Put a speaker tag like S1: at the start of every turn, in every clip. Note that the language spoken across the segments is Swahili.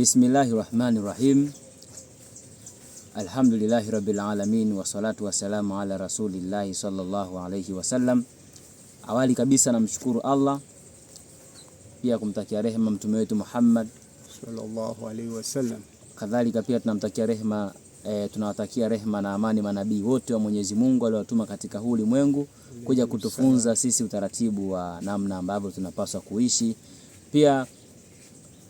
S1: Bismillahirrahmanirrahim. Alhamdulillahi rabbil alamin wa salatu wa salamu ala rasulillahi sallallahu alayhi wasallam. Awali kabisa namshukuru Allah, pia kumtakia rehema mtume wetu Muhammad
S2: sallallahu alayhi wasallam.
S1: Kadhalika pia tunamtakia rehema, tunawatakia rehema na amani manabii wote wa Mwenyezi Mungu aliowatuma katika huu ulimwengu kuja kutufunza sisi utaratibu wa namna ambavyo tunapaswa kuishi. Pia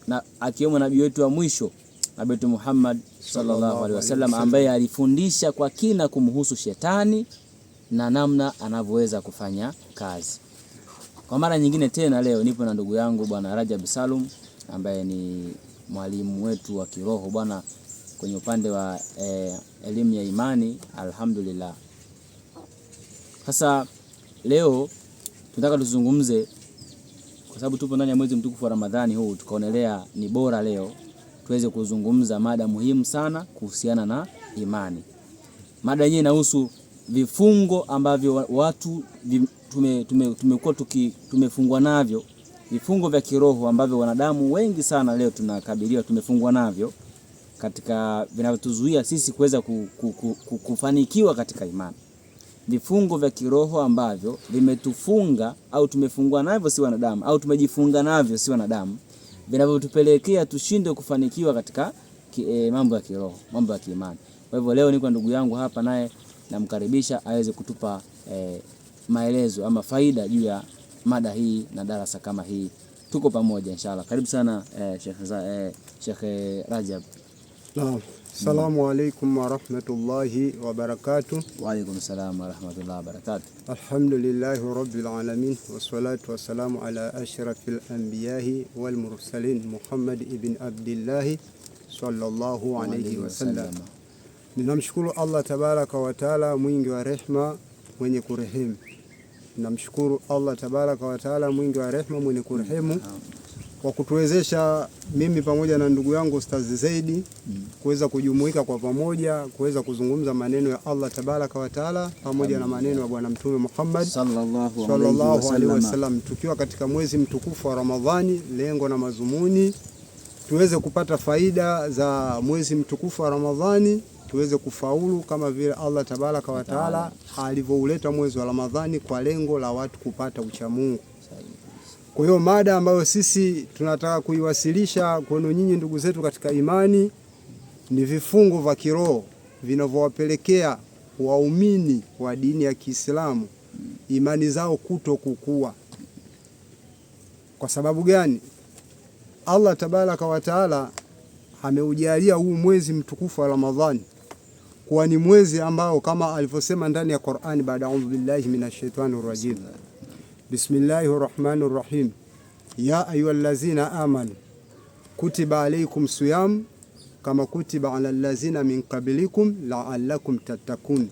S1: na akiwemo nabii wetu wa mwisho, nabii wetu Muhammad sallallahu alaihi wasallam, ambaye alifundisha kwa kina kumhusu shetani na namna anavyoweza kufanya kazi. Kwa mara nyingine tena leo nipo na ndugu yangu bwana Rajab Salum, ambaye ni mwalimu wetu wa kiroho bwana kwenye upande wa elimu ya imani. Alhamdulillah. Sasa leo tunataka tuzungumze, kwa sababu tupo ndani ya mwezi mtukufu wa Ramadhani huu, tukaonelea ni bora leo tuweze kuzungumza mada muhimu sana kuhusiana na imani. Mada yenyewe inahusu vifungo ambavyo watu tumefungwa navyo, vifungo vya kiroho ambavyo wanadamu wengi sana leo tunakabiliwa tumefungwa navyo, katika vinavyotuzuia sisi kuweza kufanikiwa katika imani. Vifungo vya kiroho ambavyo vimetufunga au tumefungwa navyo si wanadamu, au tumejifunga navyo si wanadamu, vinavyotupelekea tushindwe kufanikiwa katika mambo ya kiroho, mambo ya kiimani. Kwa hivyo leo niko ndugu yangu hapa, naye namkaribisha aweze kutupa maelezo ama faida juu ya mada hii na darasa kama hii. Tuko pamoja inshallah. Karibu sana Sheikh Rajab.
S2: Naam. Assalamu alaykum wa rahmatullahi wa barakatuh.
S1: Wa alaykum assalam wa rahmatullahi wa barakatuh.
S2: Alhamdulillahi rabbil alamin wassalatu wassalamu ala ashrafil anbiya'i wal mursalin Muhammad ibn Abdullah sallallahu alayhi wasallam. Ninamshukuru Allah tabaraka wa taala, mwingi wa rehma, mwenye kurehemu. Ninamshukuru Allah tabaraka wa taala, mwingi wa rehma, mwenye kurehemu, kwa kutuwezesha mimi pamoja na ndugu yangu Ustaz Zaidi kuweza kujumuika kwa pamoja, kuweza kuzungumza maneno ya Allah tabaraka wa taala pamoja na maneno ya Bwana Mtume Muhammad sallallahu alaihi wasallam, tukiwa katika mwezi mtukufu wa Ramadhani. Lengo na mazumuni tuweze kupata faida za mwezi mtukufu wa Ramadhani, tuweze kufaulu kama vile Allah tabaraka wa taala alivyouleta mwezi wa Ramadhani kwa lengo la watu kupata uchamungu. Kwa hiyo mada ambayo sisi tunataka kuiwasilisha kwenu nyinyi ndugu zetu katika imani ni vifungo vya kiroho vinavyowapelekea waumini wa dini ya Kiislamu imani zao kuto kukua. Kwa sababu gani? Allah tabaraka wa taala ameujalia huu mwezi mtukufu wa Ramadhani kuwa ni mwezi ambao kama alivyosema ndani ya Qur'ani, baada a'udhu billahi minashaitanir rajim, bismillahir rahmanir rahim, ya ayyuhallazina amanu kutiba alaykum siyam kama kutiba alal ladzina min qablikum la'allakum tattaqun.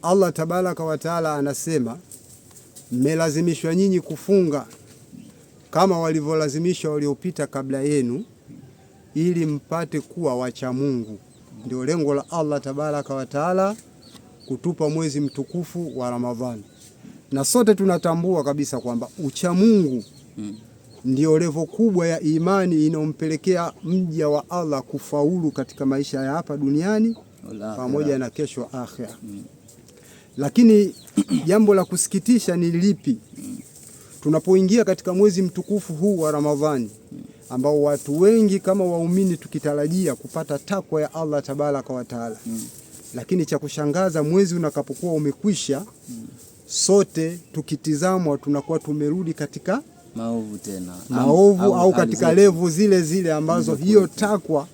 S2: Allah tabaraka wa taala anasema mmelazimishwa nyinyi kufunga kama walivyolazimishwa waliopita kabla yenu, ili mpate kuwa wacha Mungu. Ndio lengo la Allah tabaraka wa taala kutupa mwezi mtukufu wa Ramadhani. Na sote tunatambua kabisa kwamba ucha Mungu ndio levo kubwa ya imani inayompelekea mja wa Allah kufaulu katika maisha ya hapa duniani pamoja na kesho akhera. Lakini jambo la kusikitisha ni lipi? Tunapoingia katika mwezi mtukufu huu wa Ramadhani, ambao watu wengi kama waumini tukitarajia kupata takwa ya Allah tabaraka wa taala, lakini cha kushangaza mwezi unakapokuwa umekwisha, sote tukitizamwa tunakuwa tumerudi katika
S1: maovu tena,
S2: maovu au katika levu zile zile ambazo hiyo takwa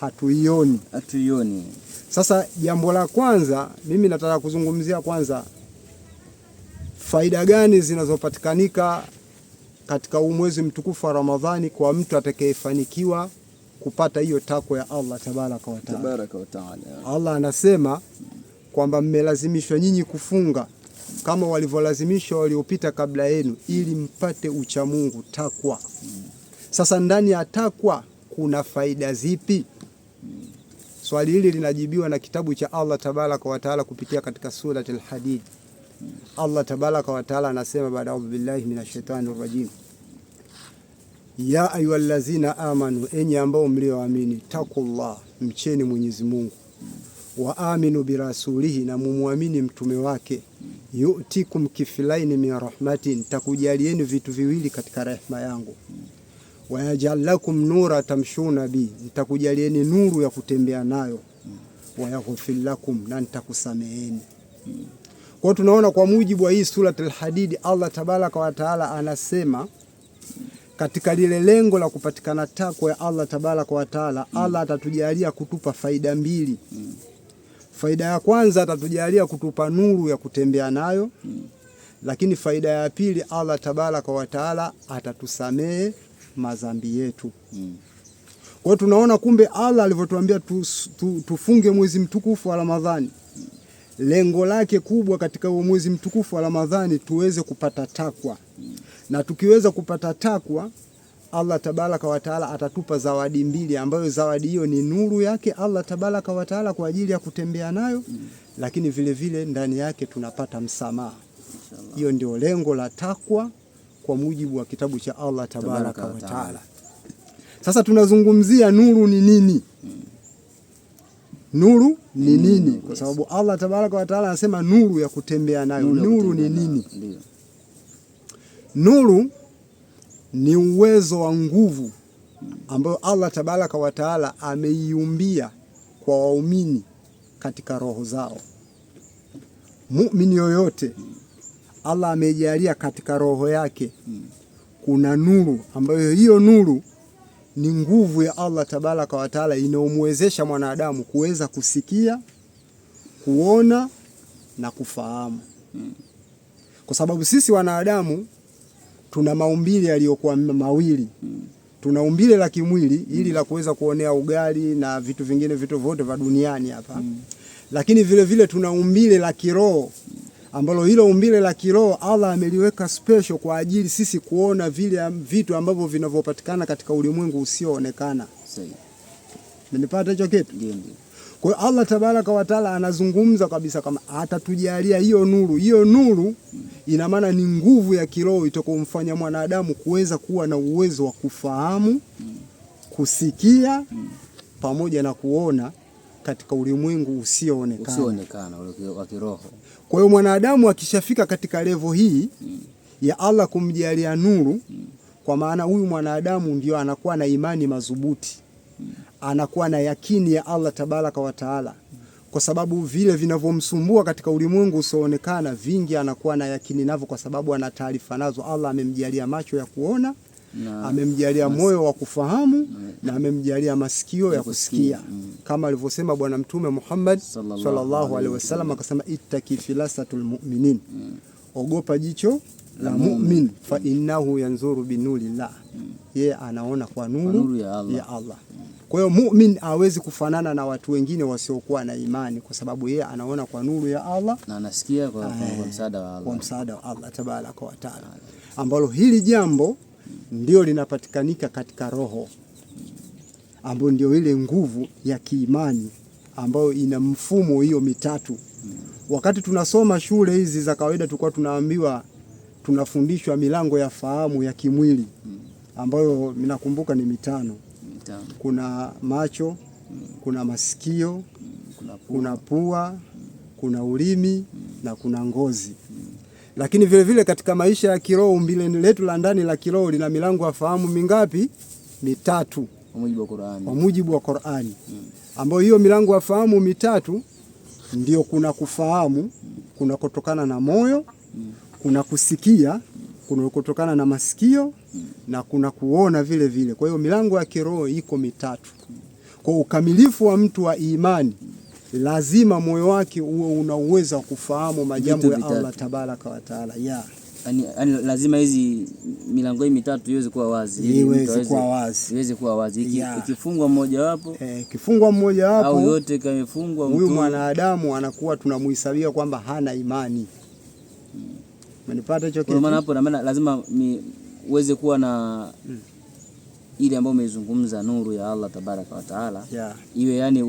S2: hatuioni. Sasa jambo la kwanza mimi nataka kuzungumzia kwanza faida gani zinazopatikanika katika mwezi mtukufu wa Ramadhani kwa mtu atakayefanikiwa kupata hiyo takwa ya Allah tabaraka wa taala. Allah anasema kwamba mmelazimishwa nyinyi kufunga kama walivyolazimishwa waliopita kabla yenu, ili mpate ucha Mungu, takwa. Sasa ndani ya takwa kuna faida zipi? Swali hili linajibiwa na kitabu cha Allah tabaraka wa taala kupitia katika suratul Hadid. Allah tabaraka wa taala anasema baada a'udhu billahi minashaitanir rajim, ya ayyuhallazina amanu, enyi ambao mlioamini, taqullah, mcheni Mwenyezi Mungu, wa aminu birasulihi, na mumuamini mtume wake, yu'tikum kiflaini min rahmati, nitakujalieni vitu viwili katika rehema yangu, wa yaj'al lakum nura tamshuna bi, nitakujalieni nuru ya kutembea nayo, wa yaghfir lakum, na nitakusameheni. Kwa tunaona kwa mujibu wa hii suratul Hadid, Allah tabaraka wa taala anasema katika lile lengo la kupatikana takwa ya Allah tabaraka wa taala, Allah atatujalia kutupa faida mbili. Faida ya kwanza atatujalia kutupa nuru ya kutembea nayo, lakini faida ya pili Allah tabaraka wa taala atatusamehe madhambi yetu. Kwa tunaona kumbe Allah alivyotuambia tufunge mwezi mtukufu wa Ramadhani, lengo lake kubwa katika mwezi mtukufu wa Ramadhani tuweze kupata takwa. Na tukiweza kupata takwa, Allah tabaraka wa taala atatupa zawadi mbili, ambayo zawadi hiyo ni nuru yake Allah tabaraka wa taala kwa ajili ya kutembea nayo, lakini vile vile ndani yake tunapata msamaha. Hiyo ndio lengo la takwa kwa mujibu wa kitabu cha Allah tabaraka wa taala. Sasa tunazungumzia nuru ni nini? Nuru ni nini? Kwa sababu Allah tabaraka wa taala anasema nuru ya kutembea nayo. Nuru ni nini? Nuru ni uwezo wa nguvu ambayo Allah tabaraka wa taala ameiumbia kwa waumini katika roho zao. Muumini yoyote Allah amejalia katika roho yake kuna nuru, ambayo hiyo nuru ni nguvu ya Allah tabaraka wa taala inaomwezesha mwanadamu kuweza kusikia, kuona na kufahamu. Kwa sababu sisi wanadamu tuna maumbile yaliyokuwa mawili. Tuna umbile la kimwili ili la kuweza kuonea ugali na vitu vingine, vitu vyote vya duniani hapa. Lakini vile vile tuna umbile la kiroho, ambalo hilo umbile la kiroho Allah ameliweka special kwa ajili sisi kuona vile vitu ambavyo vinavyopatikana katika ulimwengu usioonekana. Sahihi. Mmenipata hicho kitu? Ndio. Kwa hiyo Allah tabaraka wa taala anazungumza kabisa kama atatujalia hiyo nuru. Hiyo nuru ina maana ni nguvu ya kiroho itakomfanya mwanadamu kuweza kuwa na uwezo wa kufahamu, kusikia pamoja na kuona katika ulimwengu usioonekana wa kiroho. Kwa hiyo mwanadamu akishafika katika level hii ya Allah kumjalia nuru, kwa maana huyu mwanadamu ndio anakuwa na imani madhubuti, anakuwa na yakini ya Allah tabaraka wa taala, kwa sababu vile vinavyomsumbua katika ulimwengu usioonekana vingi anakuwa na yakini navyo, kwa sababu ana taarifa nazo. Allah amemjalia macho ya kuona, amemjalia moyo wa kufahamu, na amemjalia masikio ya kusikia. Kama alivyosema Bwana Mtume Muhammad sallallahu alaihi wasallam, akasema ittaki filasatul mu'minin, ogopa jicho la mu'min, fa innahu yanzuru binurillah, yeye anaona kwa nuru ya Allah. Kwa hiyo mu'min hawezi kufanana na watu wengine wasiokuwa na imani, kwa sababu yeye anaona kwa nuru ya Allah
S1: na anasikia kwa msaada wa Allah,
S2: kwa msaada wa Allah tabaraka wa taala, ambalo hili jambo ndio linapatikanika katika roho, ambayo ndio ile nguvu ya kiimani ambayo ina mfumo hiyo mitatu. Wakati tunasoma shule hizi za kawaida tulikuwa tunaambiwa, tunafundishwa milango ya fahamu ya kimwili, ambayo ninakumbuka ni mitano. Kuna macho, kuna masikio, kuna pua, kuna ulimi na kuna ngozi. Lakini vile vile katika maisha ya kiroho, umbile letu la ndani la kiroho lina milango ya fahamu mingapi? Mitatu, kwa mujibu wa Qur'ani. Ambayo hiyo milango ya fahamu mitatu ndio kuna kufahamu, kuna kutokana na moyo, kuna kusikia, kuna kutokana na masikio, na kuna kuona vile vile. Kwa hiyo milango ya kiroho iko mitatu. Kwa ukamilifu wa mtu wa imani, lazima moyo wake uwe una uwezo wa kufahamu majambo ya Allah tabaraka wa taala.
S1: Yani lazima hizi milango hii mitatu iweze kuwa wazi, iweze kuwa wazi. Ikifungwa mmoja wapo,
S2: ikifungwa mmoja wapo
S1: au yote kamefungwa,
S2: huyu mwanadamu anakuwa tunamhesabia kwamba hana imani. Umenipata hicho kitu?
S1: Kwa maana hapo na maana lazima uweze kuwa na ile ambayo umezungumza, nuru ya Allah tabaraka wa taala. Iwe yani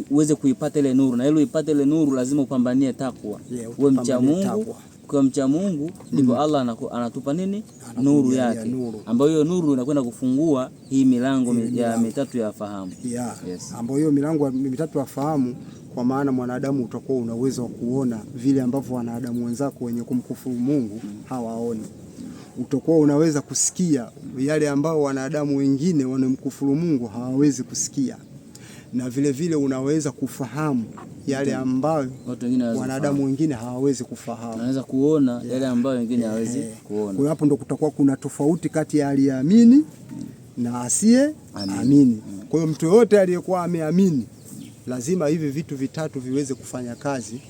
S1: uweze kuipata ile nuru, na ili uipate ile nuru lazima upambanie takwa. Uwe mcha Mungu, kwa mcha Mungu ndipo Allah anatupa nini? Nuru yake, ambayo hiyo nuru inakwenda kufungua hii milango ya mitatu ya fahamu.
S2: Yes. Ambayo hiyo milango mitatu ya fahamu, kwa maana mwanadamu utakuwa una uwezo wa kuona vile ambavyo wanadamu wenzako wenye kumkufuru Mungu hawaoni. Utakuwa unaweza kusikia yale ambao wanadamu wengine wanamkufuru Mungu hawawezi kusikia, na vile vile unaweza kufahamu yale ambayo wanadamu wengine hawawezi kufahamu.
S1: Unaweza kuona yale ambayo wengine hawawezi kuona.
S2: Kwa hapo ndo kutakuwa kuna tofauti kati ya aliyeamini na asiye amini. Kwa hiyo mtu yote aliyekuwa ameamini lazima hivi vitu vitatu viweze kufanya kazi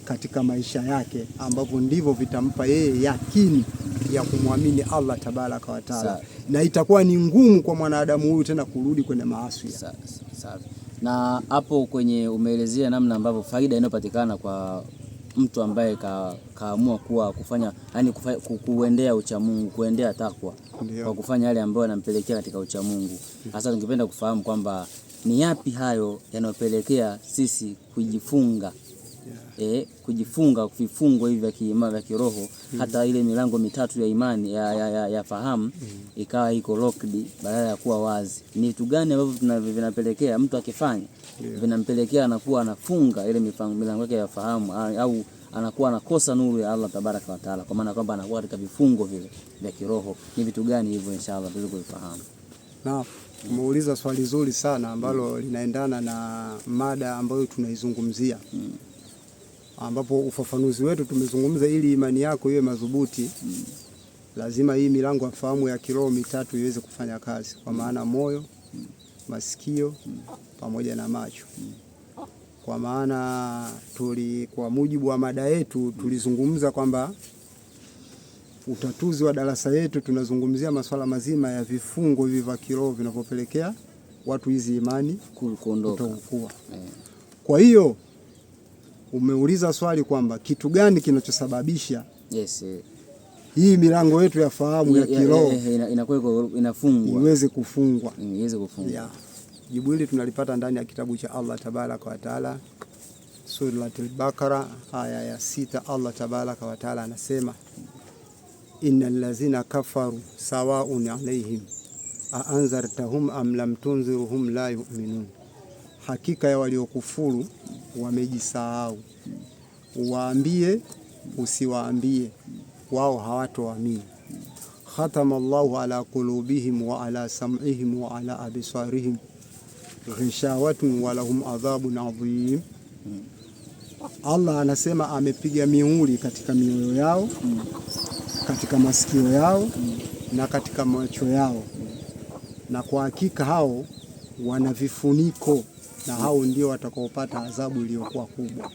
S2: katika maisha yake, ambapo ndivyo vitampa yeye yakini ya kumwamini Allah tabaraka wa taala, na itakuwa ni ngumu kwa mwanadamu huyu tena kurudi kwenye maasi.
S1: Sawa. Na hapo kwenye umeelezea namna ambavyo faida inayopatikana kwa mtu ambaye kaamua kuwa kufanya yani kuendea ucha Mungu, kuendea takwa kwa kufanya yale ambayo yanampelekea katika ucha Mungu. Sasa tungependa kufahamu kwamba ni yapi hayo yanayopelekea sisi kujifunga kujifunga vifungo hivi vya kiimani vya kiroho, hata ile milango mitatu ya imani ya fahamu ikawa iko locked badala ya kuwa wazi. Ni vitu gani ambavyo vinapelekea mtu akifanya vinampelekea anakuwa anafunga ile milango yake ya fahamu, au anakuwa anakosa nuru ya Allah tabaraka wa taala, kwa maana kwamba anakuwa katika vifungo vile vya kiroho? Ni vitu gani hivyo? Inshallah tuweze kufahamu.
S2: Na umeuliza swali zuri sana ambalo linaendana na mada ambayo tunaizungumzia, ambapo ufafanuzi wetu tumezungumza ili imani yako iwe madhubuti, lazima hii milango ya fahamu ya kiroho mitatu iweze kufanya kazi, kwa maana moyo, masikio pamoja na macho. Kwa maana kwa mujibu wa mada yetu tulizungumza kwamba utatuzi wa darasa yetu tunazungumzia masuala mazima ya vifungo hivi vya kiroho vinavyopelekea watu hizi imani kuondoka. Kwa hiyo umeuliza swali kwamba kitu gani kinachosababisha hii milango yetu ya fahamu ya kiroho
S1: inafungwa
S2: iweze kufungwa. Jibu hili tunalipata ndani ya kitabu cha Allah tabaraka wa taala, Suratul Baqara aya ya 6. Allah tabaraka wa taala anasema, innal lazina kafaru sawaun alaihim aanzartahum am lam tunzirhum la yu'minun, hakika ya waliokufuru wamejisahau, waambie usiwaambie, wao hawatoamini. Khatama Allahu ala qulubihim wa ala sam'ihim wa ala absarihim ghishawatun wa lahum adhabun adhim. Allah anasema amepiga mihuri katika mioyo yao, katika masikio yao na katika macho yao, na kwa hakika hao wana vifuniko, na hao ndio watakaopata adhabu iliyokuwa kubwa.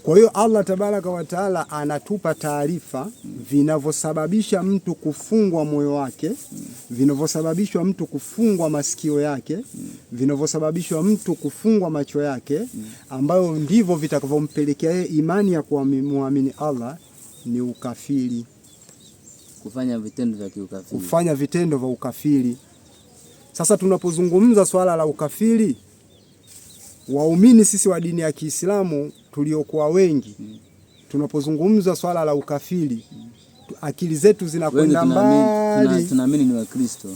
S2: Kwa hiyo Allah tabaraka wa taala anatupa taarifa vinavyosababisha mtu kufungwa moyo wake, vinavyosababishwa mtu kufungwa masikio yake, vinavyosababishwa mtu kufungwa macho yake, ambayo ndivyo vitakavyompelekea yeye imani ya kumwamini Allah ni ukafiri,
S1: kufanya
S2: vitendo vya ukafiri. Sasa tunapozungumza swala la ukafiri, waumini sisi wa dini ya Kiislamu tuliokuwa wengi, tunapozungumza swala la ukafiri, akili zetu zinakwenda mbali.
S1: Tunaamini ni Wakristo.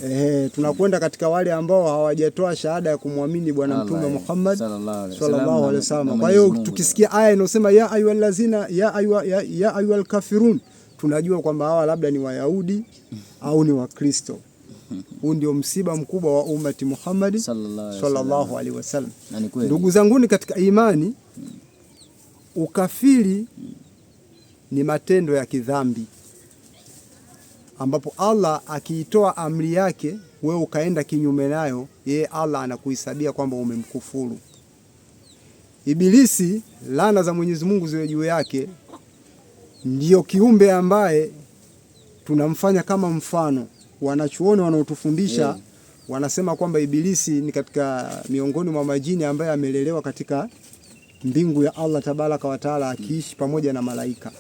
S2: Tunakwenda katika wale ambao hawajatoa shahada ya kumwamini Bwana Mtume Muhammad sallallahu alaihi wasallam. Kwa hiyo tukisikia aya inayosema ya ayyuhallazina ya ayyuhal kafirun, tunajua kwamba hawa labda ni Wayahudi au ni Wakristo. Huu ndio msiba mkubwa wa ummati Muhammad sallallahu alaihi wasallam. Ndugu zangu katika imani, ukafiri ni matendo ya kidhambi ambapo Allah akiitoa amri yake wewe ukaenda kinyume nayo, yeye Allah anakuhesabia kwamba umemkufuru. Ibilisi, laana za Mwenyezi Mungu ziwe juu yake, ndiyo kiumbe ambaye tunamfanya kama mfano. Wanachuoni wanaotufundisha wanasema kwamba Ibilisi ni katika miongoni mwa majini ambaye amelelewa katika mbingu ya Allah tabaraka wa taala, akiishi pamoja na malaika.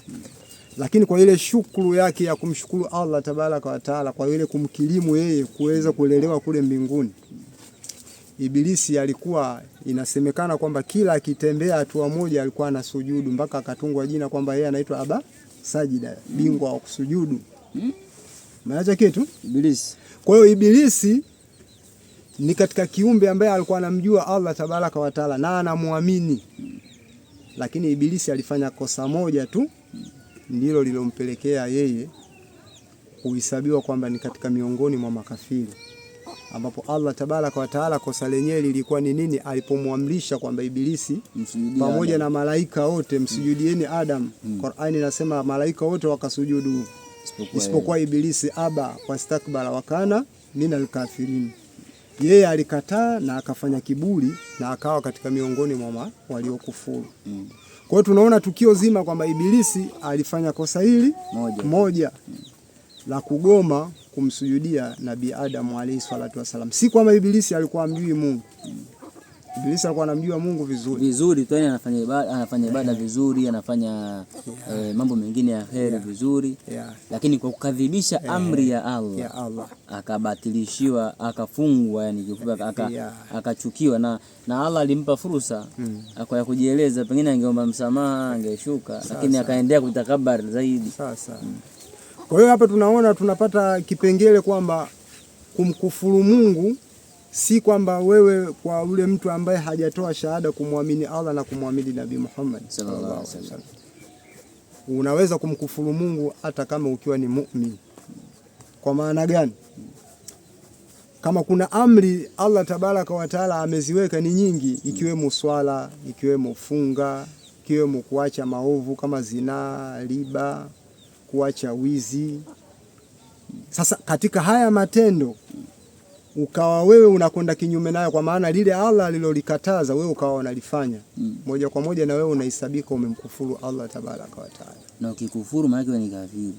S2: Lakini kwa ile shukuru yake ya kumshukuru Allah tabaraka wa taala, kwa ile kumkirimu yeye kuweza kulelewa kule mbinguni, Ibilisi alikuwa inasemekana kwamba kila akitembea hatua moja alikuwa anasujudu, mpaka akatungwa jina kwamba yeye anaitwa Aba Sajida, bingwa wa kusujudu. Maana kitu
S1: Ibilisi.
S2: Kwa hiyo Ibilisi ni katika kiumbe ambaye alikuwa anamjua Allah tabaraka wa taala na anamuamini, lakini Ibilisi alifanya kosa moja tu, ndilo lilompelekea yeye kuhesabiwa kwamba ni katika miongoni mwa makafiri, ambapo Allah tabaraka wa taala kosa lenyewe lilikuwa ni nini? Alipomwamrisha kwamba Ibilisi pamoja na malaika wote msujudieni Adam. Qur'ani inasema malaika wote wakasujudu isipokuwa Ibilisi, aba wastakbara wakana minal kafirin. Yeye alikataa na akafanya kiburi na akawa katika miongoni mwa waliokufuru. Kwa hiyo tunaona tukio zima kwamba Ibilisi alifanya kosa hili moja la kugoma kumsujudia Nabii Adam alayhi salatu wasalam. Si kwamba Ibilisi alikuwa amjui Mungu. Ibilisi alikuwa anamjua Mungu vizuri
S1: tu, anafanya ibada vizuri, anafanya mambo mengine ya kheri vizuri, lakini kwa kukadhibisha amri ya Allah akabatilishiwa, akafungwa, yani kifupi akachukiwa na Allah alimpa fursa ya kujieleza, pengine angeomba msamaha, angeshuka, lakini akaendelea kutakabari zaidi.
S2: Sasa kwa hiyo hapa tunapata kipengele kwamba kumkufuru Mungu si kwamba wewe kwa ule mtu ambaye hajatoa shahada kumwamini Allah na kumwamini Nabii Muhammad sallallahu alaihi wasallam. Unaweza kumkufuru Mungu hata kama ukiwa ni muumini. Kwa maana gani? Kama kuna amri Allah tabaraka wa taala ameziweka ni nyingi, ikiwemo swala, ikiwemo funga, ikiwemo kuacha maovu kama zinaa, riba, kuacha wizi. Sasa katika haya matendo ukawa wewe unakwenda kinyume nayo, kwa maana lile Allah alilolikataza wewe ukawa unalifanya, moja kwa moja na wewe unahesabika umemkufuru Allah tabaraka wa taala.
S1: Na ukikufuru maana wewe ni kafiri.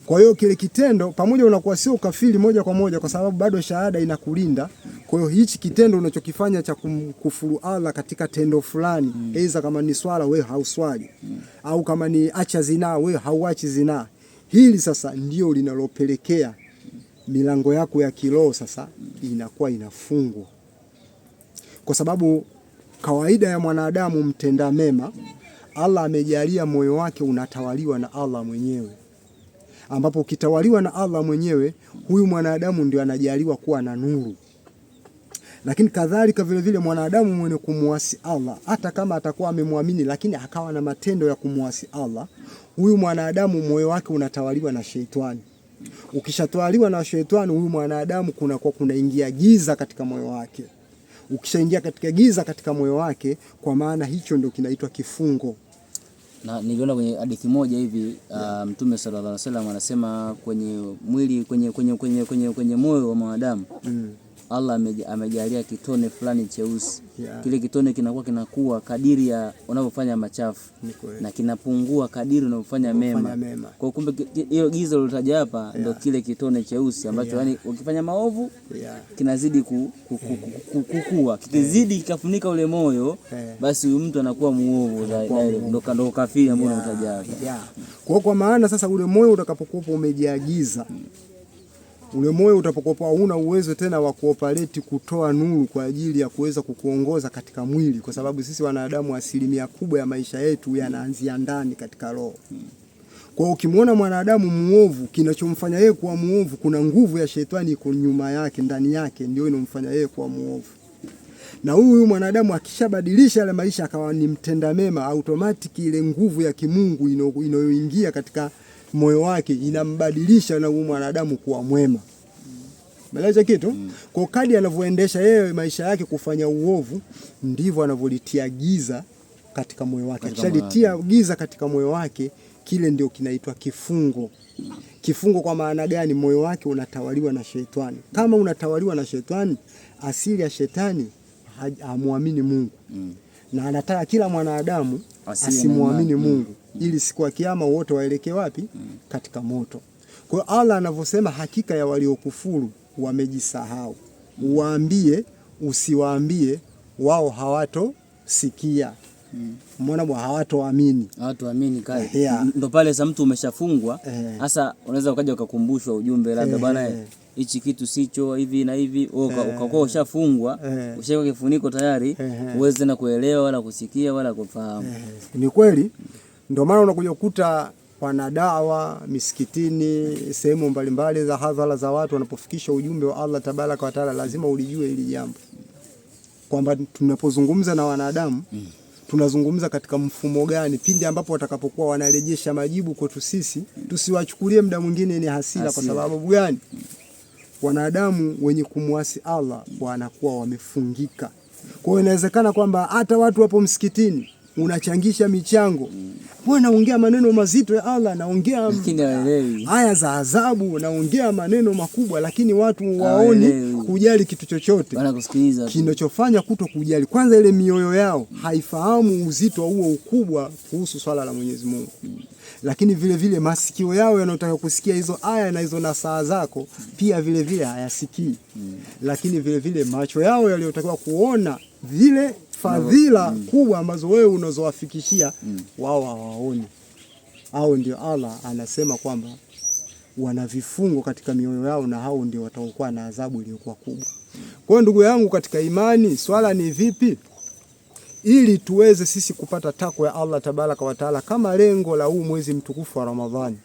S2: Kwa hiyo kile kitendo pamoja unakuwa sio kafiri moja kwa moja, kwa sababu bado shahada inakulinda. Kwa hiyo hichi kitendo unachokifanya cha kumkufuru Allah katika tendo fulani, aidha kama ni swala wewe hauswali, au kama ni acha zinaa wewe hauachi zinaa, hili sasa ndio linalopelekea milango yako ya kiroho sasa inakuwa inafungwa. Kwa sababu kawaida ya mwanadamu mtenda mema, Allah amejalia moyo wake unatawaliwa na Allah mwenyewe, ambapo ukitawaliwa na Allah mwenyewe, huyu mwanadamu ndio anajaliwa kuwa na nuru. Lakini kadhalika vile vile mwanadamu mwenye kumuasi Allah, hata kama atakuwa amemwamini lakini akawa na matendo ya kumuasi Allah, huyu mwanadamu moyo wake unatawaliwa na sheitani. Ukishatawaliwa na shetani, huyu mwanadamu kunaingia giza katika moyo wake. Ukishaingia katika giza katika moyo wake, kwa maana hicho ndio kinaitwa kifungo.
S1: Na niliona kwenye hadithi moja hivi Mtume sallallahu alaihi wasallam anasema kwenye mwili kwenye moyo wa mwanadamu Allah amejalia kitone fulani cheusi. Kile kitone kinakuwa kadiri ya unavyofanya machafu na kinapungua kadiri unavyofanya mema. Kwa kumbe hiyo giza lilotaja hapa ndio kile kitone cheusi ambacho yani ukifanya maovu kinazidi kukua. Kikizidi kikafunika ule moyo, basi huyu mtu anakuwa muovu, ndio kafiri ambao unataja hapa.
S2: Kwa maana sasa ule moyo utakapokuwa umejaa giza, ule moyo utapokuwa huna uwezo tena wa kuoperate kutoa nuru kwa ajili ya kuweza kukuongoza katika mwili, kwa sababu sisi wanadamu asilimia kubwa ya maisha yetu yanaanzia ndani katika roho. Kwa ukimwona mwanadamu muovu, kinachomfanya yeye kuwa muovu, kuna nguvu ya shetani iko nyuma yake, ndani yake, ndio inomfanya yeye kuwa muovu. Na huyu mwanadamu akishabadilisha yale maisha akawa ni mtenda mema, automatic ile nguvu ya kimungu inayoingia katika moyo wake inambadilisha na huyu mwanadamu kuwa mwema. Umeelewa kitu? Kwa kadri anavyoendesha yeye maisha yake kufanya uovu, ndivyo anavyolitia giza katika moyo wake. Akishalitia giza katika moyo wake, kile ndio kinaitwa kifungo. Kifungo kwa maana gani? Moyo wake unatawaliwa na shetani. Kama unatawaliwa na shetani, asili ya shetani hamwamini Mungu. Na anataka kila mwanadamu asimuamini Mungu, ili siku ya kiyama wote waelekee wapi? Katika moto. Kwa hiyo Allah anavyosema hakika ya waliokufuru wamejisahau, uwaambie usiwaambie, wao hawatosikia. Mbona hawatoamini?
S1: Hawatoamini kai. Ndio pale sasa mtu umeshafungwa, sasa unaweza ukaja ukakumbushwa ujumbe labda bwana hichi kitu sicho hivi na hivi, ukakuwa ushafungwa, ushaweka kifuniko tayari, uweze tena kuelewa wala kusikia wala kufahamu.
S2: Ni kweli, ndio maana unakuja kukuta wanadawa misikitini, sehemu mbalimbali za hadhara za watu, wanapofikisha ujumbe wa Allah tabaraka wa taala, lazima ulijue hili jambo kwamba tunapozungumza na wanadamu tunazungumza katika mfumo gani. Pindi ambapo watakapokuwa wanarejesha majibu kwetu sisi, tusiwachukulie muda mwingine ni hasira. Kwa sababu gani? Wanadamu wenye kumwasi Allah wanakuwa wamefungika. Kwa hiyo inawezekana kwamba hata watu wapo msikitini, unachangisha michango, mbona naongea maneno mazito ya Allah, naongea aya za adhabu, naongea maneno makubwa, lakini watu waoni kujali kitu chochote.
S1: Wanakusikiliza.
S2: Kinachofanya kuto kujali, kwanza ile mioyo yao haifahamu uzito huo ukubwa kuhusu swala la Mwenyezi Mungu. Lakini vile vile masikio yao yanayotaka kusikia hizo aya na hizo nasaha zako pia vile vile hayasikii. Lakini vile vile macho yao yaliyotakiwa kuona vile fadhila kubwa ambazo wewe unazowafikishia, wao hawaoni. Hao ndio Allah anasema kwamba wana vifungo katika mioyo yao, na hao ndio watakuwa na adhabu iliyokuwa kubwa. Kwa hiyo ndugu yangu katika imani, swala ni vipi ili tuweze sisi kupata takwa ya Allah tabaraka wa taala, kama lengo la huu mwezi mtukufu wa Ramadhani.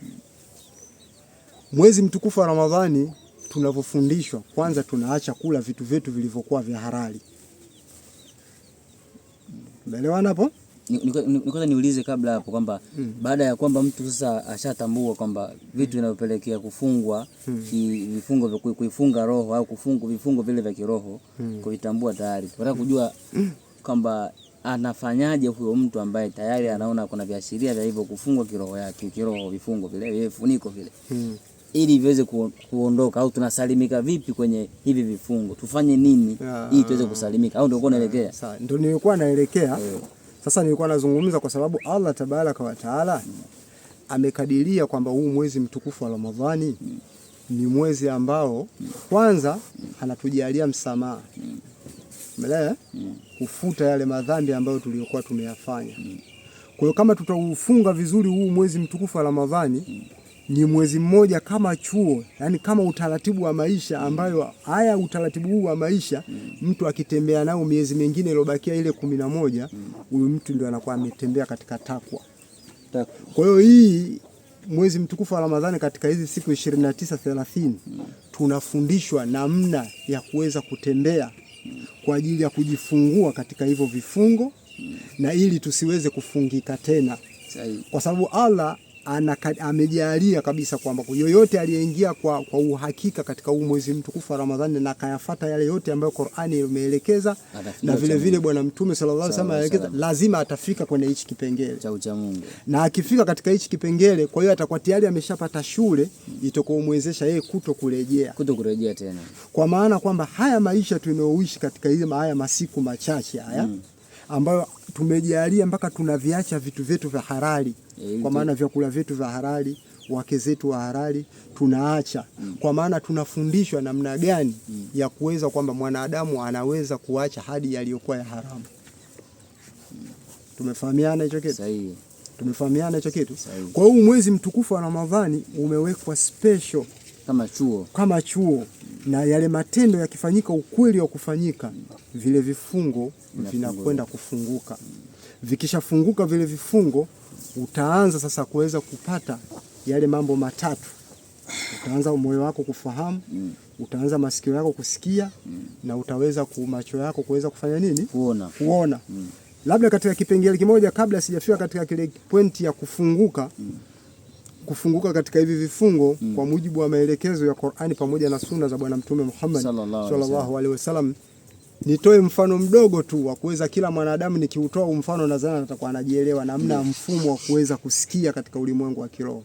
S2: Mwezi mtukufu wa Ramadhani tunavyofundishwa, kwanza tunaacha kula vitu vyetu vilivyokuwa vya halali. Umeelewana hapo?
S1: Nikoza niulize kabla hapo kwamba baada ya kwamba mtu sasa ashatambua kwamba vitu vinavyopelekea kufungwa vifungo vya kuifunga roho au kufunga vifungo vile vya kiroho, kuvitambua tayari, tunataka kujua kwamba anafanyaje huyo mtu ambaye tayari anaona kuna viashiria vya hivyo kufungwa kiroho yake, kiroho vifungo vile vifuniko vile, ili viweze kuondoka, au tunasalimika vipi kwenye hivi vifungo? Tufanye nini ili tuweze kusalimika? Au ndio uko naelekea?
S2: Sawa, ndio nilikuwa naelekea. Sasa nilikuwa nazungumza kwa sababu Allah tabaraka wa taala amekadiria kwamba huu mwezi mtukufu wa Ramadhani ni mwezi ambao kwanza anatujalia msamaha, umeelewa, kufuta yale madhambi ambayo tuliyokuwa tumeyafanya. Kwa hiyo kama tutaufunga vizuri huu mwezi mtukufu wa Ramadhani, ni mwezi mmoja kama chuo, yani kama utaratibu wa maisha, ambayo haya utaratibu huu wa maisha mtu akitembea nao miezi mingine iliyobakia ile 11, huyu mtu ndio anakuwa ametembea katika takwa. Kwa hiyo hii mwezi mtukufu wa Ramadhani, katika hizi siku 29-30 tunafundishwa namna ya kuweza kutembea kwa ajili ya kujifungua katika hivyo vifungo, na ili tusiweze kufungika tena. Kwa sababu Allah amejalia kabisa kwamba yoyote aliyeingia kwa uhakika katika huu mwezi mtukufu wa Ramadhani na kayafuata yale yote ambayo Qur'ani imeelekeza, na vile vile Bwana Mtume sallallahu alaihi wasallam aelekeza, lazima atafika kwenye hichi kipengele
S1: cha ucha Mungu.
S2: Na akifika katika hichi kipengele, kwa hiyo atakuwa tayari ameshapata shule itakomwezesha yeye kuto kurejea tena. Kwa maana kwamba haya maisha tunayoishi katika hizo haya masiku machache haya ambayo tumejalia mpaka tunaviacha vitu vyetu vya halali, kwa maana vyakula vyetu vya halali, wake zetu wa halali tunaacha, kwa maana tunafundishwa namna gani ya kuweza kwamba mwanadamu anaweza kuacha hadi yaliyokuwa ya haramu. Tumefahamiana hicho kitu?
S1: Sahihi.
S2: Tumefahamiana hicho kitu? Kwa hiyo mwezi mtukufu wa Ramadhani umewekwa special kama chuo, na yale matendo yakifanyika ukweli wa kufanyika, vile vifungo vinakwenda kufunguka. Vikishafunguka vile vifungo, utaanza sasa kuweza kupata yale mambo matatu. Utaanza moyo wako kufahamu, utaanza masikio yako kusikia, na utaweza macho yako kuweza kufanya nini? Kuona. Labda katika kipengele kimoja, kabla sijafika katika kile pointi ya kufunguka katika hivi vifungo kwa mujibu wa maelekezo ya Qur'ani pamoja na sunna za Bwana Mtume Muhammad sallallahu alaihi wasallam, nitoe mfano mdogo tu wa kuweza kila mwanadamu, nikiutoa mfano nadhani atakuwa anajielewa namna mfumo wa kuweza kusikia katika ulimwengu wa kiroho.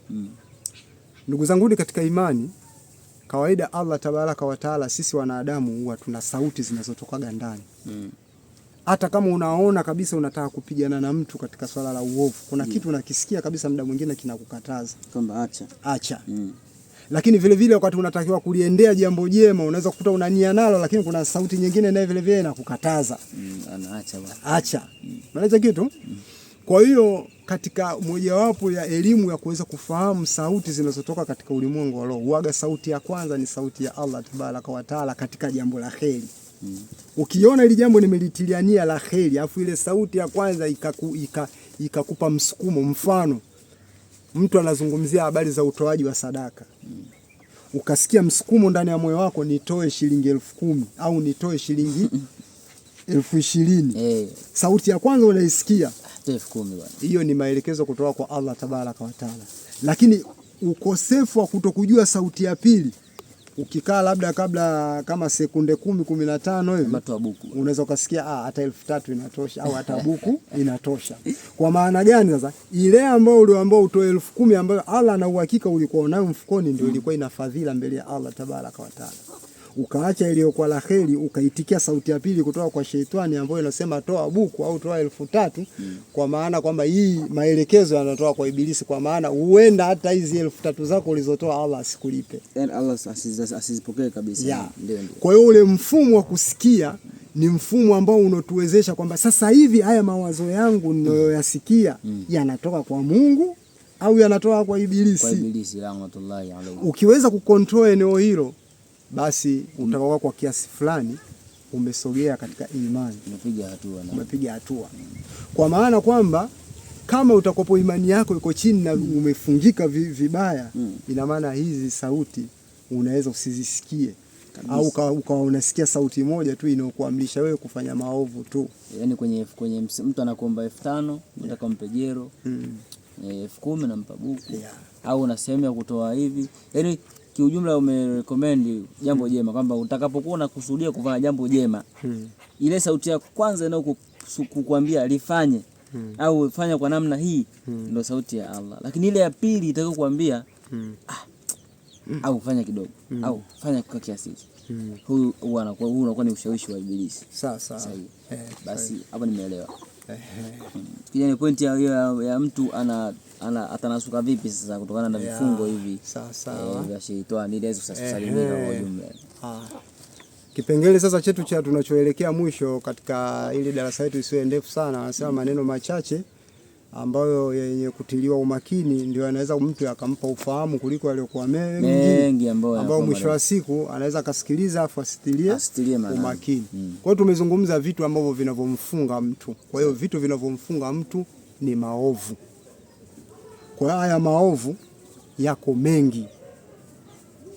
S2: Ndugu zangu katika imani, kawaida Allah tabaraka wa taala, sisi wanadamu huwa tuna sauti zinazotoka ndani. Hata kama unaona kabisa unataka kupigana na mtu katika swala la uovu, kuna kitu unakisikia kabisa, muda mwingine kinakukataza kwamba acha. Lakini vile vile wakati unatakiwa kuliendea jambo jema, unaweza kukuta unania nalo, lakini kuna sauti nyingine naye vile vile inakukataza. Acha. Maana kitu. Kwa hiyo katika mojawapo ya elimu ya kuweza kufahamu sauti zinazotoka katika ulimwengu wa roho, huaga sauti ya kwanza ni sauti ya Allah tabaraka wa taala katika jambo la kheri. Ukiona ile jambo nimelitiliania la kheri, afu ile sauti ya kwanza ikakupa msukumo. Mfano, mtu anazungumzia habari za utoaji wa sadaka, ukasikia msukumo ndani ya moyo wako, nitoe shilingi 10,000 au nitoe shilingi 20,000. Sauti ya kwanza unaisikia
S1: 10,000 bwana.
S2: Hiyo ni maelekezo kutoka kwa Allah tabaraka wa taala. Lakini ukosefu wa kutokujua sauti ya pili, ukikaa labda kabla kama sekunde 10-15 hivi, unaweza ukasikia hata 3,000 inatosha au hata buku inatosha. Kwa maana gani sasa? Ile ambayo uliambiwa utoe 10,000 ambayo Allah na uhakika ulikuwa nayo mfukoni, ndio ilikuwa ina fadhila mbele ya Allah tabaraka wa taala. Ukaacha iliyokuwa la kheri, ukaitikia sauti ya pili kutoka kwa sheitani ambayo inasema toa buku au toa 3,000, kwa maana kwamba hii maelekezo yanatoka kwa Ibilisi, kwa maana huenda hata hizi 3,000 zako ulizotoa Allah asikulipe,
S1: yani Allah asizipokee kabisa. Ndio.
S2: Kwa hiyo ule mfumo wa kusikia ni mfumo ambao unotuwezesha kwamba sasa hivi haya mawazo yangu ninayoyasikia yanatoka kwa Mungu au yanatoka kwa Ibilisi.
S1: Kwa Ibilisi rahmatullahi alayhi.
S2: Ukiweza kucontrol eneo hilo, basi utakuwa kwa kiasi fulani umesogea katika imani, umepiga hatua. Kwa maana kwamba kama utakopo imani yako iko chini na umefungika vibaya, ina maana hizi sauti unaweza usizisikie au ukawa unasikia sauti moja tu inayokuamrisha wewe kufanya maovu tu.
S1: Yani kwenye mtu anakuomba 5,000 unataka umpe jero, 10,000 nampa buku, au una sehemu ya kutoa hivi. Yani kiujumla umerecommend jambo jema, kwamba utakapokuwa unakusudia kufanya jambo jema, ile sauti ya kwanza inayokuambia lifanye au fanya kwa namna hii, ndio sauti ya Allah. Lakini ile ya pili itakokuambia au fanya kidogo au fanya kwa kiasi hiki, huu unakuwa ni ushawishi wa Ibilisi.
S2: Sawa.
S1: Basi hapo nimeelewa. Kijana, pointi ya mtu atanasuka vipi sasa kutokana na vifungo hivi vya sheitani ili kusalimika kwa ujumla.
S2: Kipengele sasa chetu cha tunachoelekea mwisho katika ile darasa letu isiwe ndefu sana, anasema maneno machache ambayo yenye kutiliwa umakini ndio anaweza mtu akampa ufahamu kuliko aliyokuwa mengi ambao mwisho wa siku anaweza akasikiliza afu asitilie umakini. Kwa hiyo tumezungumza vitu ambavyo vinavyomfunga mtu. Kwa hiyo vitu vinavyomfunga mtu ni maovu. Kwa hiyo haya maovu yako mengi.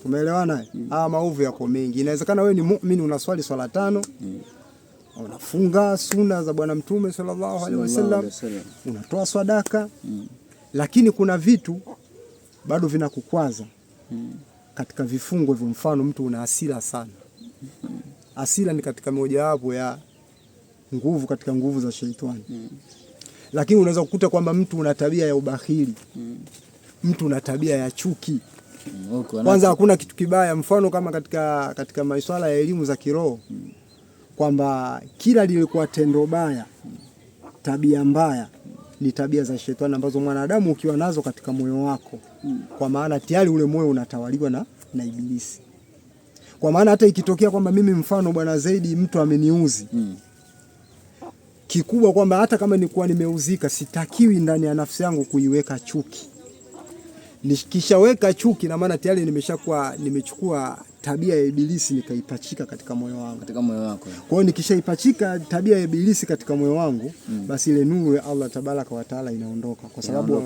S2: Tumeelewana? Haya maovu yako mengi. Inawezekana wewe ni muumini, unaswali swala 5, unafunga sunna za Bwana Mtume sallallahu alaihi wasallam, unatoa sadaka, lakini kuna vitu bado vinakukwaza katika vifungo hivyo. Mfano, mtu una hasira sana. Hasira ni katika mojawapo ya nguvu katika nguvu za sheitani. Lakini unaweza kukuta kwamba mtu una tabia ya ubakhili, mtu una tabia ya chuki. Kwanza hakuna kitu kibaya, mfano kama katika masuala ya elimu za kiroho, kwamba kila lilikuwa tendo baya, tabia mbaya, ni tabia za shetani ambazo mwanadamu ukiwa nazo katika moyo wako, kwa maana tayari ule moyo unatawaliwa na Ibilisi. Kwa maana hata ikitokea kwamba mimi mfano Bwana Zaidi mtu ameniuzi, kikubwa kwamba hata kama nilikuwa nimeuzika, sitakiwi ndani ya nafsi yangu kuiweka chuki. Nikishaweka chuki, na maana tayari nimechukua tabia ya Ibilisi nikaipachika katika moyo wangu.
S1: Katika moyo wako.
S2: Kwa hiyo nikishaipachika tabia ya Ibilisi katika moyo wangu, basi ile nuru ya Allah tabaraka wa taala inaondoka, kwa sababu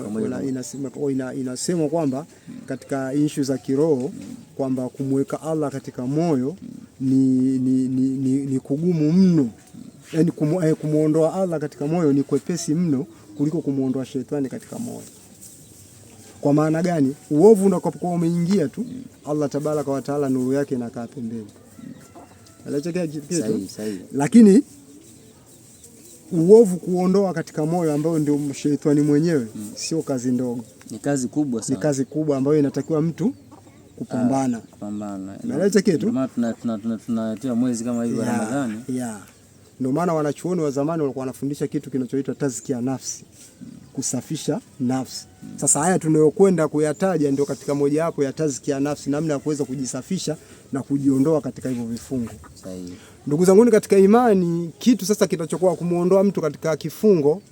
S2: inasema kwamba katika issue za kiroho kwamba kumweka Allah katika moyo ni kugumu mno. Yaani kumuondoa Allah katika moyo ni kwepesi mno kuliko kumuondoa shetani katika moyo. Kwa maana gani? Uovu unapokuwa umeingia tu, Allah tabaraka wa taala nuru yake inakaa pembeni. Alachekea kitu. Sahihi. Lakini uovu kuondoa katika moyo ambao ndio shetani mwenyewe, sio kazi ndogo.
S1: Ni kazi kubwa sana.
S2: Ni kazi kubwa ambayo inatakiwa mtu kupambana. Alachekea kitu.
S1: Tunatia mwezi kama hivi wa Ramadhani.
S2: Ndio maana wanachuoni wa zamani walikuwa wanafundisha kitu kinachoitwa tazkia nafsi, kusafisha nafsi. Sasa haya tunayokwenda kuyataja ndio katika moja wapo ya tazkia nafsi, namna ya kuweza kujisafisha na kujiondoa katika hivyo vifungo.
S1: Sahihi.
S2: Ndugu zangu katika imani, kitu sasa kitachokuwa kumuondoa mtu katika kifungo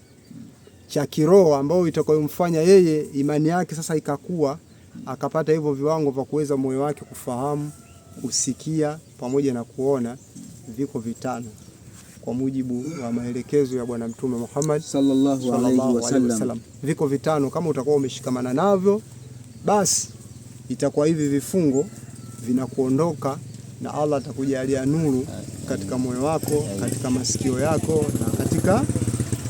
S2: cha kiroho ambao itakayomfanya yeye imani yake sasa ikakua, akapata hivyo viwango vya kuweza moyo wake kufahamu, kusikia pamoja na kuona, viko vitano kwa mujibu wa maelekezo ya Bwana Mtume Muhammad
S1: sallallahu alaihi wasallam.
S2: Viko vitano, kama utakuwa umeshikamana navyo, basi itakuwa hivi vifungo vinakuondoka na Allah atakujalia nuru katika moyo wako, katika masikio yako na katika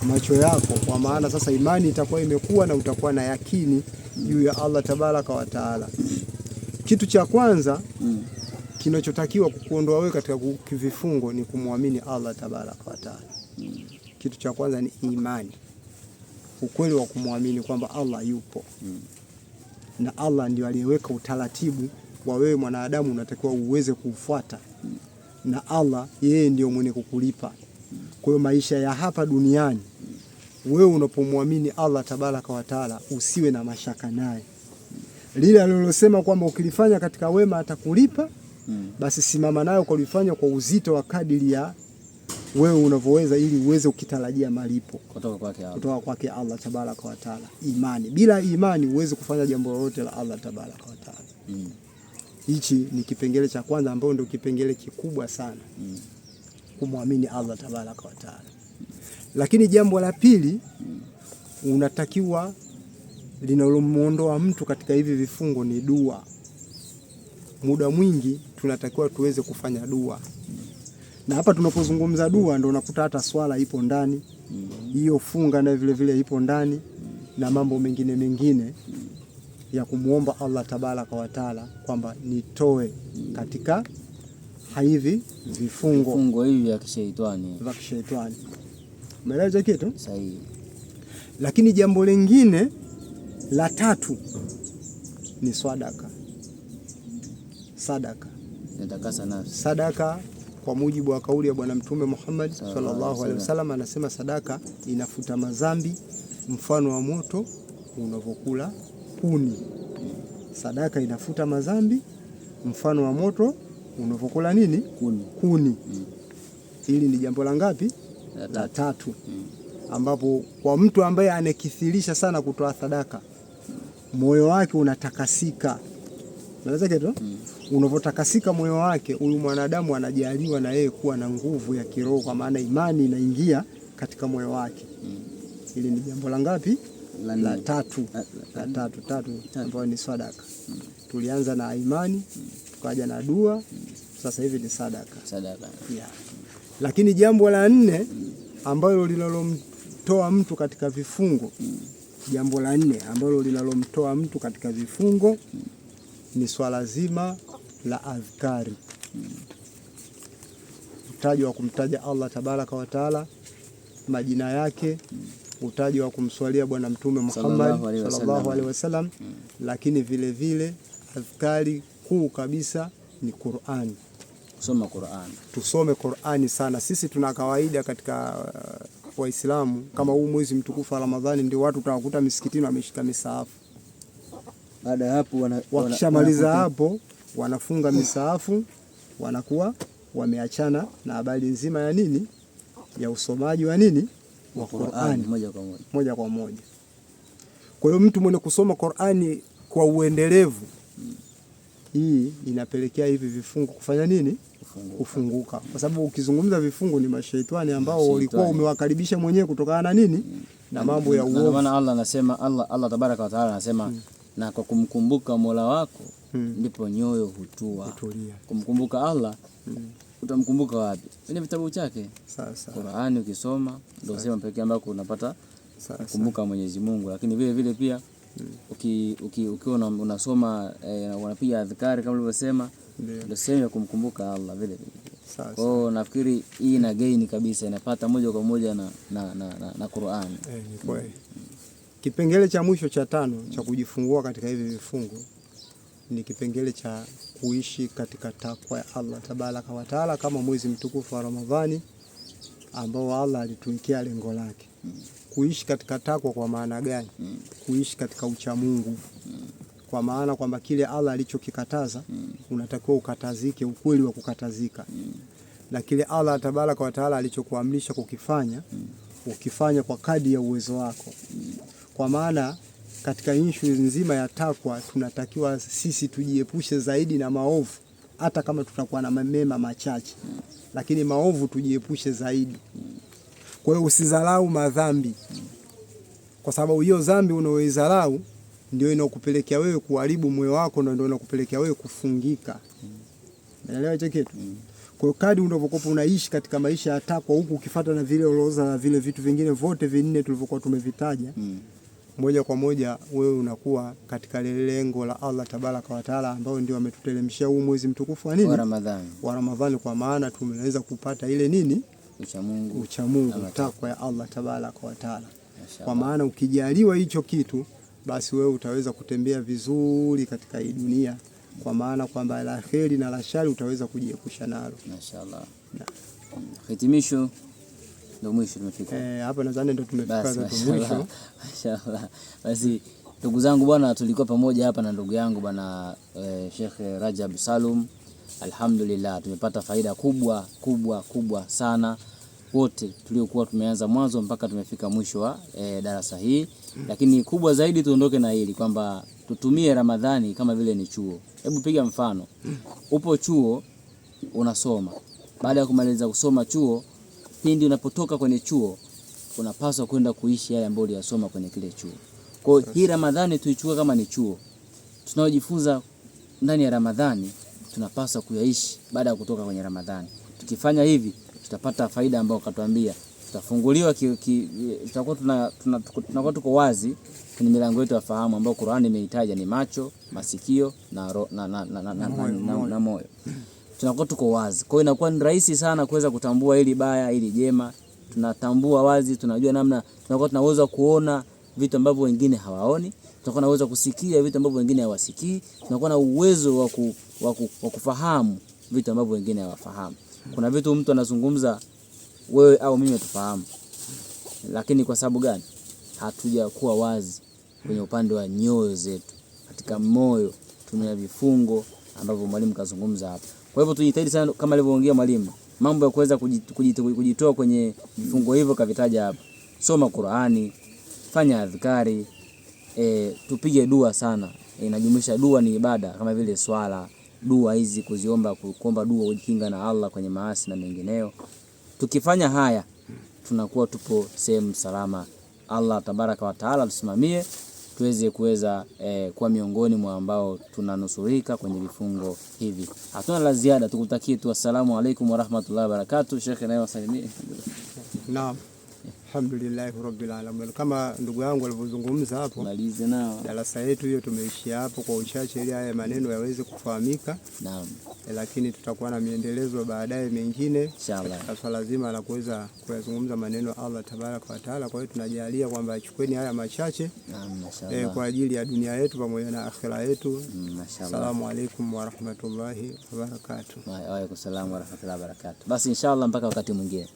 S2: macho yako, kwa maana sasa imani itakuwa imekuwa na utakuwa na yakini juu ya Allah tabaraka wa taala. Kitu cha kwanza kinachotakiwa kukuondoa wewe katika vifungo ni kumwamini Allah tabaraka wa taala. Kitu cha kwanza ni imani, ukweli wa kumwamini kwamba Allah yupo na Allah ndio aliyeweka utaratibu wa wewe mwanadamu unatakiwa uweze kuufuata, na Allah yeye ndio mwenye kukulipa. Kwa hiyo maisha ya hapa duniani, wewe unapomwamini Allah tabaraka wa taala, usiwe na mashaka naye. Lile alilosema kwamba ukilifanya katika wema atakulipa, basi simama nayo kulifanya kwa uzito wa kadiri ya wewe unavyoweza, ili uweze ukitarajia malipo kutoka kwake Allah tabaraka wa taala. Imani, bila imani uweze kufanya jambo lolote la Allah tabaraka wa taala. Hichi ni kipengele cha kwanza ambao ndio kipengele kikubwa sana, kumwamini Allah tabaraka wa taala. Lakini jambo la pili, unatakiwa linalomuondoa mtu katika hivi vifungo ni dua. Muda mwingi tunatakiwa tuweze kufanya dua, na hapa tunapozungumza dua ndio unakuta hata swala ipo ndani, hiyo funga na vile vile ipo ndani, na mambo mengine ya kumuomba Allah tabaraka wa taala kwamba nitoe katika hivi vifungo
S1: hivi vya kishaitani.
S2: Umeelewa kitu?
S1: Sahihi.
S2: Lakini jambo lingine la tatu ni sadaka. Sadaka kwa mujibu wa kauli ya Bwana Mtume Muhammad sallallahu alaihi wasallam, anasema sadaka inafuta madhambi mfano wa moto unavyokula kuni. Sadaka inafuta madhambi mfano wa moto unavyokula nini? Kuni. Hili ni jambo la ngapi? La tatu. Ambapo kwa mtu ambaye anekithirisha sana kutoa sadaka, moyo wake unatakasika. Unaweza kitu? Unavyotakasika moyo wake, huyu mwanadamu anajaliwa na yeye kuwa na nguvu ya kiroho, kwa maana imani inaingia katika moyo wake. Hili ni jambo la ngapi? La tatu. Ambayo ni sadaka. Tulianza na imani, tukaja na dua, sasa hivi ni sadaka. Yeah. Lakini jambo la nne ambalo linalomtoa mtu katika vifungo, jambo la nne ambalo linalomtoa mtu katika vifungo ni swala zima la adhkari. Utaji wa kumtaja Allah tabaraka wa taala, majina yake, utaji wa kumswalia Bwana Mtume Muhammad sallallahu alaihi wasallam, lakini vile vile adhkari kuu kabisa ni Qur'ani. Tusome Qur'ani sana. Sisi tuna kawaida katika Waislamu, kama huu mwezi mtukufu wa Ramadhani, ndio watu utawakuta misikitini wameshika misaafu.
S1: Baada ya hapo
S2: wakishamaliza hapo wanafunga misaafu, wanakuwa wameachana na habari nzima ya nini, ya usomaji wa nini, wa Qur'ani moja kwa moja. Kwa hiyo mtu mwenye kusoma Qur'ani kwa uendelevu, hii inapelekea hivi vifungo kufanya nini? Kufunguka. Kwa sababu ukizungumza vifungo ni mashaitani ambao walikuwa umewakaribisha mwenyewe kutokana na nini, na mambo ya uovu.
S1: Maana Allah anasema, Allah tabaraka wa taala anasema, na kwa kumkumbuka Mola wako ndipo nyoyo hutua. Kumkumbuka Allah, utamkumbuka wapi? Ni vitabu chake. Sasa Qur'ani ukisoma ndio sema pekee ambako unapata kumkumbuka Mwenyezi Mungu. Lakini vile vile pia ukiwa unasoma unapiga adhkari kama ulivyosema, ndio sema kumkumbuka Allah vile vile. Kwa hiyo nafikiri hii ina gain kabisa, inapata moja kwa moja na Qur'ani.
S2: Ni kweli. Kipengele cha mwisho cha tano cha kujifungua katika hivi vifungo ni kipengele cha kuishi katika takwa ya Allah tabaraka wa taala, kama mwezi mtukufu wa Ramadhani ambao Allah alituwekea lengo lake. Kuishi katika takwa kwa maana gani? Kuishi katika ucha Mungu, kwa maana kwamba kile Allah alichokikataza unatakiwa ukatazike, ukweli wa kukatazika, na kile Allah tabaraka wa taala alichokuamrisha kukifanya ukifanya kwa kadri ya uwezo wako. Kwa maana katika issue nzima ya takwa tunatakiwa sisi tujiepushe zaidi na maovu, hata kama tutakuwa na mema machache, lakini maovu tujiepushe zaidi. Kwa hiyo usidharau madhambi, kwa sababu hiyo dhambi unaoidharau ndio inakupelekea wewe kuharibu moyo wako, ndio inakupelekea wewe kufungika. Unaelewa hicho kitu? Kwa hiyo kadri unavyokuwa unaishi katika maisha ya takwa, huku ukifuata na vile orodha na vile vitu vingine vote vinne tulivyokuwa tumevitaja, moja kwa moja wewe unakuwa katika lengo la Allah tabaraka wa taala, ambao ndio ametutelemshia huu mwezi mtukufu wa nini? Wa Ramadhani. Kwa maana tumeweza kupata ile nini? Ucha Mungu, takwa ya Allah tabaraka wa taala. Kwa maana ukijaliwa hicho kitu, basi wewe utaweza kutembea vizuri katika hii dunia, kwa maana kwamba la kheri na la shari utaweza kujiepusha nalo.
S1: Mashaallah. Hitimisho ndio mwisho tumefika.
S2: Hapa nadhani ndio tumefika mwisho.
S1: Mashaallah. Basi ndugu zangu bwana, tulikuwa pamoja hapa na ndugu yangu bwana Sheikh Rajab Salum. Alhamdulillah tumepata faida kubwa sana wote tuliokuwa tumeanza mwanzo mpaka tumefika mwisho wa darasa hii. Lakini kubwa zaidi tuondoke na hili kwamba tutumie Ramadhani kama vile ni chuo. Hebu piga mfano. Upo chuo unasoma. Baada ya kumaliza kusoma chuo, pindi unapotoka kwenye chuo unapaswa kwenda kuishi yale ambayo uliyasoma kwenye kile chuo. Kwa hiyo hii Ramadhani tuichukue kama ni chuo. Tunaojifunza ndani ya Ramadhani tunapaswa kuyaishi baada ya kutoka kwenye Ramadhani. Tukifanya hivi tutapata faida ambayo katuambia, tutafunguliwa tunakuwa tuko wazi kwenye milango yetu ya fahamu ambayo Qur'ani imeitaja ni macho, masikio na moyo. Tunakuwa tuko wazi. Kwa hiyo inakuwa ni rahisi sana kuweza kutambua hili baya, hili jema. Tunatambua wazi, tunajua namna, tunakuwa tunaweza kuona vitu ambavyo wengine hawaoni, tunakuwa tunaweza kusikia vitu ambavyo wengine hawasikii, tunakuwa na uwezo wa kufahamu vitu ambavyo wengine hawafahamu. Kuna vitu mtu anazungumza wewe au mimi tufahamu, lakini kwa sababu gani? Hatujakuwa wazi kwenye upande wa nyoyo zetu. Katika moyo tuna vifungo ambavyo mwalimu kazungumza hapa. Kwa hivyo tujitahidi sana kama alivyoongea mwalimu, mambo ya kuweza kujitoa kwenye vifungo hivyo kavitaja hapa. Soma Qur'ani, fanya adhkari, tupige dua sana. Inajumuisha dua ni ibada kama vile swala, dua hizi kuomba dua kujikinga na Allah kwenye maasi na mengineyo. Tukifanya haya tunakuwa tupo sehemu salama. Allah tabaraka wa taala tusimamie tuweze kuweza kuwa miongoni mwa ambao tunanusurika kwenye vifungo hivi. Hatuna la ziada, tukutakie tu assalamu alaykum wa rahmatullahi wa barakatuh. Sheikh naye wasalimie.
S2: Naam. Alhamdulillah rabbil alamin. Kama ndugu yangu alivyozungumza hapo,
S1: malize nao.
S2: Darasa yetu hiyo tumeishia hapo kwa uchache ili haya maneno yaweze kufahamika.
S1: Naam.
S2: Lakini tutakuwa na miendelezo baadaye mengine
S1: inshallah.
S2: Sasa lazima la kuweza kuyazungumza maneno Allah tabaraka wa taala. Kwa hiyo tunajalia kwamba achukueni haya machache.
S1: Naam, inshallah.
S2: Kwa ajili ya dunia yetu pamoja na akhira yetu.
S1: Inshallah.
S2: Assalamu alaykum wa rahmatullahi wa barakatuh.
S1: Wa alaykum salaam wa rahmatullahi wa barakatuh. Basi inshallah mpaka wakati mwingine.